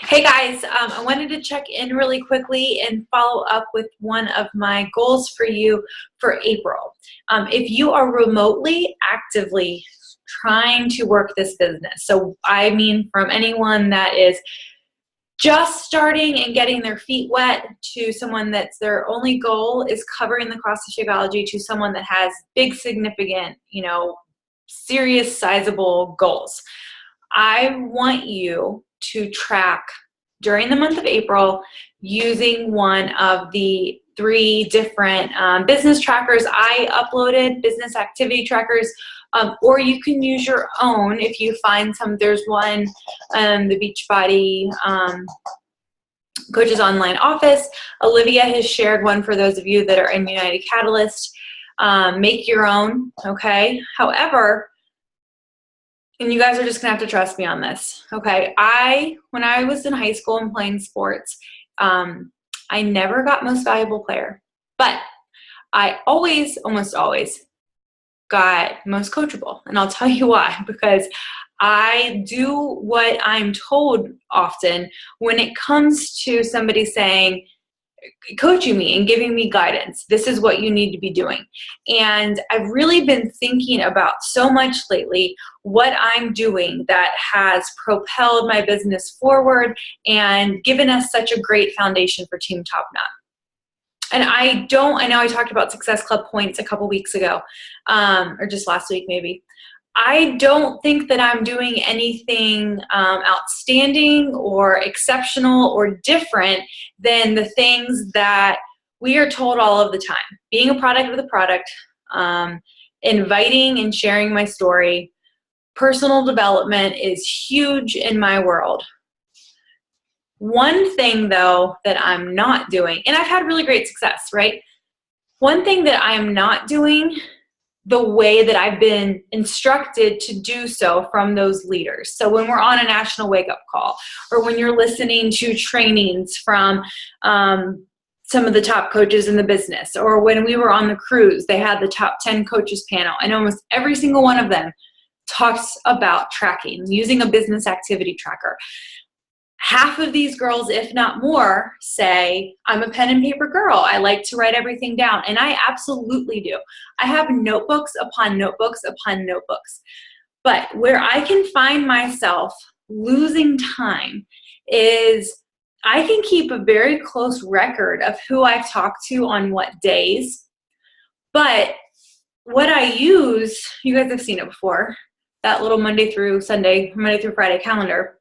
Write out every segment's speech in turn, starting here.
Hey guys, I wanted to check in really quickly and follow up with one of my goals for you for April. If you are remotely actively trying to work this business, so I mean from anyone that is just starting and getting their feet wet to someone that's their only goal is covering the cost of Shakeology to someone that has big, significant, serious, sizable goals. I want you to track during the month of April using one of the 3 different business trackers I uploaded, business activity trackers, or you can use your own if you find some. There's one, the Beachbody Coaches Online Office. Olivia has shared one for those of you that are in United Catalyst. Make your own, okay? However, and you guys are just gonna have to trust me on this, okay? When I was in high school and playing sports, I never got most valuable player, but I almost always got most coachable. And I'll tell you why, because I do what I'm told often when it comes to somebody saying, coaching me and giving me guidance. This is what you need to be doing. And I've really been thinking about so much lately what I'm doing that has propelled my business forward and given us such a great foundation for Team Top Knot. And I know I talked about Success Club points a couple weeks ago, or just last week maybe. I don't think that I'm doing anything outstanding or exceptional or different than the things that we are told all of the time. Being a product of the product, inviting and sharing my story, personal development is huge in my world. One thing though that I'm not doing, and I've had really great success, right? One thing that I am not doing the way that I've been instructed to do so from those leaders. So when we're on a national wake-up call, or when you're listening to trainings from some of the top coaches in the business, or when we were on the cruise, they had the top 10 coaches panel, and almost every single one of them talks about tracking, using a business activity tracker. Half of these girls, if not more, say, I'm a pen and paper girl. I like to write everything down. And I absolutely do. I have notebooks upon notebooks upon notebooks. But where I can find myself losing time is I can keep a very close record of who I've talked to on what days. But what I use, you guys have seen it before, that little Monday through Friday calendar.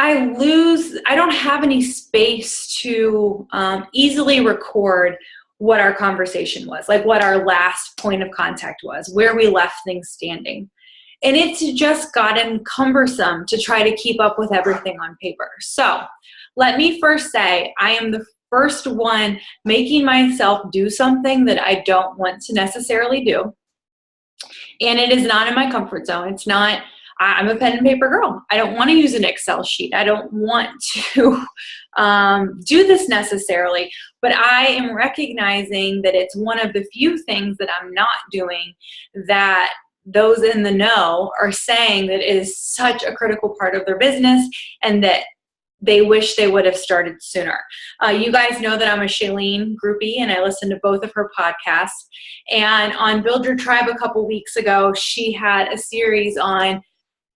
I don't have any space to easily record what our conversation was, like what our last point of contact was, where we left things standing. And it's just gotten cumbersome to try to keep up with everything on paper. So let me first say, I am the first one making myself do something that I don't want to necessarily do. And it is not in my comfort zone. I'm a pen and paper girl. I don't want to use an Excel sheet. I don't want to do this necessarily, but I am recognizing that it's one of the few things that I'm not doing that those in the know are saying that is such a critical part of their business and that they wish they would have started sooner. You guys know that I'm a Shailene groupie and I listen to both of her podcasts. And on Build Your Tribe a couple weeks ago, she had a series on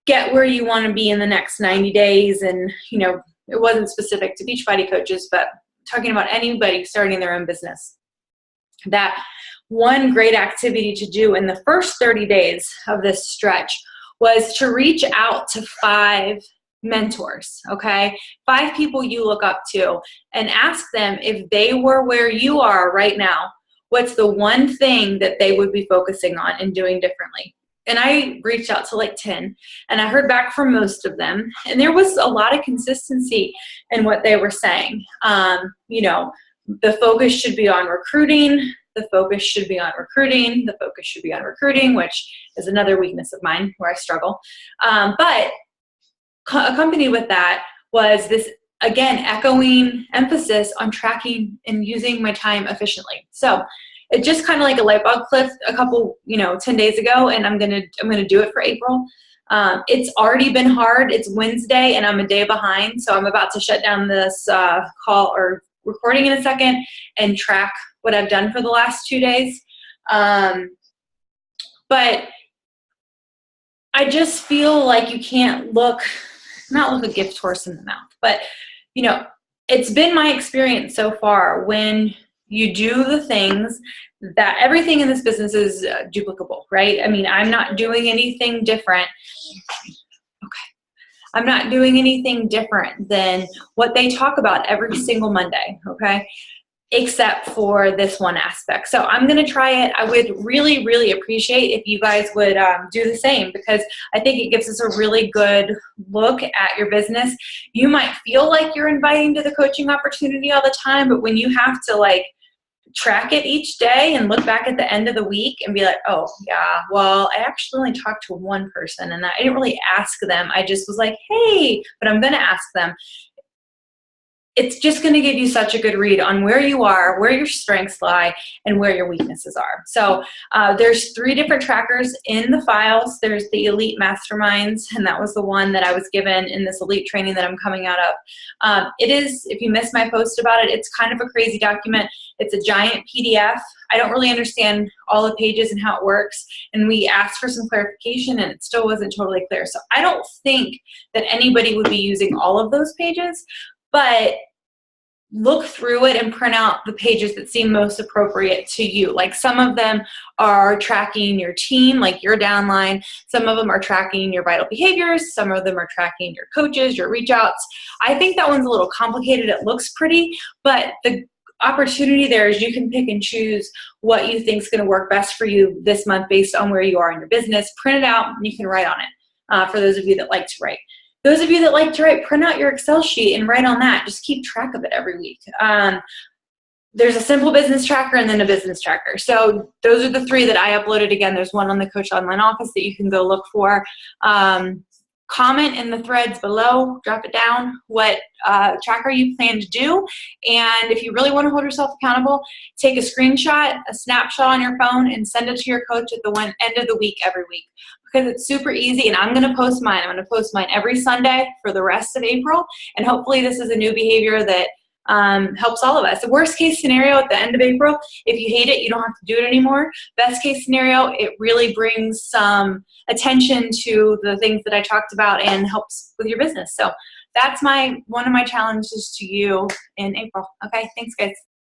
get where you want to be in the next 90 days. And, it wasn't specific to Beachbody coaches, but talking about anybody starting their own business. That one great activity to do in the first 30 days of this stretch was to reach out to 5 mentors, okay? 5 people you look up to and ask them if they were where you are right now, what's the one thing that they would be focusing on and doing differently? And I reached out to like 10 and I heard back from most of them. And there was a lot of consistency in what they were saying. The focus should be on recruiting. The focus should be on recruiting. The focus should be on recruiting, which is another weakness of mine where I struggle. But accompanied with that was this, again, echoing emphasis on tracking and using my time efficiently. So it just kind of like a light bulb clicked a couple, 10 days ago, and I'm gonna do it for April. It's already been hard. It's Wednesday and I'm a day behind, so I'm about to shut down this call or recording in a second and track what I've done for the last 2 days. But I just feel like you can't not look a gift horse in the mouth, but it's been my experience so far when you do the things that everything in this business is duplicable, right? I mean, I'm not doing anything different. Okay. I'm not doing anything different than what they talk about every single Monday, okay? Except for this one aspect. So I'm going to try it. I would really, really appreciate if you guys would do the same, because I think it gives us a really good look at your business. You might feel like you're inviting to the coaching opportunity all the time, but when you have to track it each day and look back at the end of the week and be like, oh yeah, well, I actually only talked to one person and I didn't really ask them. I just was like, hey, but I'm going to ask them. It's just going to give you such a good read on where you are, where your strengths lie, and where your weaknesses are. So there's 3 different trackers in the files. There's the Elite Masterminds, and that was the one that I was given in this Elite training that I'm coming out of. It is, if you missed my post about it, it's kind of a crazy document. It's a giant PDF. I don't really understand all the pages and how it works, and we asked for some clarification, and it still wasn't totally clear. So I don't think that anybody would be using all of those pages, but look through it and print out the pages that seem most appropriate to you. Like some of them are tracking your team, like your downline. Some of them are tracking your vital behaviors. Some of them are tracking your coaches, your reach outs. I think that one's a little complicated. It looks pretty, but the opportunity there is you can pick and choose what you think is going to work best for you this month based on where you are in your business. Print it out and you can write on it for those of you that like to write. Those of you that like to write, print out your Excel sheet and write on that. Just keep track of it every week. There's a simple business tracker and then a business tracker. So those are the 3 that I uploaded. Again, there's one on the Coach Online Office that you can go look for. Comment in the threads below, drop it down, what tracker you plan to do. And if you really want to hold yourself accountable, take a screenshot, a snapshot on your phone, and send it to your coach at the end of the week every week. Because it's super easy, and I'm going to post mine. I'm going to post mine every Sunday for the rest of April, and hopefully this is a new behavior that helps all of us. The worst case scenario at the end of April, if you hate it, you don't have to do it anymore. Best case scenario, it really brings some attention to the things that I talked about and helps with your business. So that's one of my challenges to you in April. Okay, thanks guys.